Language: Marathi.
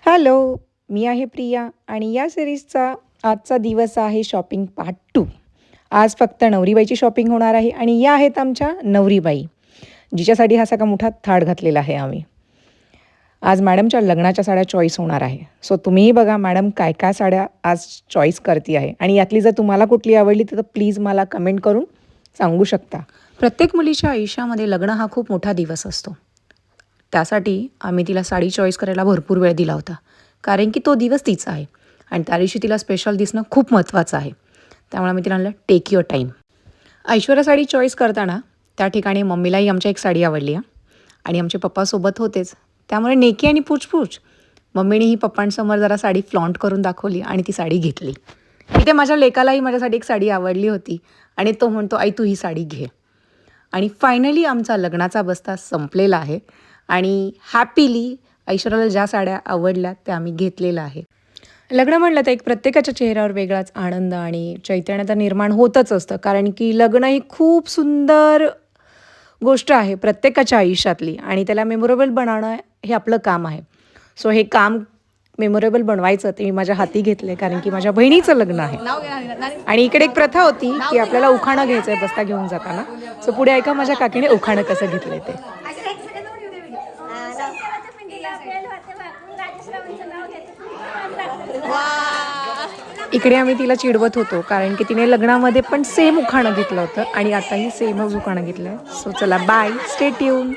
हॅलो, मी आहे प्रिया आणि या सिरीजचा आजचा दिवस आहे शॉपिंग पार्ट 2. आज फक्त नवरीबाईची शॉपिंग होणार आहे आणि या आहेत आमच्या नवरीबाई, जिच्यासाठी हा सगळा मोठा थाट घातलेला आहे आम्ही. आज मॅडमच्या लग्नाच्या साड्या चॉईस होणार आहे. सो तुम्हीही बघा मॅडम काय काय साड्या आज चॉईस करते आहे आणि यातली जर तुम्हाला कुठली आवडली तर प्लीज मला कमेंट करून सांगू शकता. प्रत्येक मुलीच्या आयुष्यामध्ये लग्न हा खूप मोठा दिवस असतो. त्यासाठी आम्ही तिला साडी चॉईस करायला भरपूर वेळ दिला होता, कारण की तो दिवस तिचा आहे आणि त्या दिवशी तिला स्पेशल दिसणं खूप महत्त्वाचं आहे. त्यामुळे मी तिला म्हणलं take your time. Aishwarya sari choice करताना त्या ठिकाणी मम्मीलाही आमच्या एक साडी आवडली आणि आमचे पप्पासोबत होतेच, त्यामुळे नेकी आणि पूछपूछ मम्मीनेही पप्पांसमोर जरा साडी फ्लॉन्ट करून दाखवली आणि ती साडी घेतली. इथे माझ्या लेकालाही माझ्यासाठी एक साडी आवडली होती आणि तो म्हणतो आई तू ही साडी घे. आणि फायनली आमचा लग्नाचा बस्ता संपलेला आहे आणि हॅपीली ऐश्वर्याला ज्या साड्या आवडल्या त्या आम्ही घेतलेल्या आहे. लग्न म्हटलं तर एक प्रत्येकाच्या चेहऱ्यावर वेगळाच आनंद आणि चैतन्य तर निर्माण होतच असतं, कारण की लग्न ही खूप सुंदर गोष्ट आहे प्रत्येकाच्या आयुष्यातली आणि त्याला मेमोरेबल बनवणं हे आपलं काम आहे. सो हे काम मेमोरेबल बनवायचं ते मी माझ्या हाती घेतलं कारण की माझ्या बहिणीचं लग्न आहे आणि इकडे एक प्रथा होती की आपल्याला उखाणं घ्यायचं आहे बस्ता घेऊन जाताना. सो पुढे ऐका माझ्या काकीने उखाणं कसं घेतलं ते. इकडे आम्ही तिला चिडवत होतो कारण की तिने लग्नामध्ये पण सेम उखाणं घेतलं होतं आणि आताही सेमच उखाणं घेतलं आहे. सो चला बाय, स्टे ट्यून.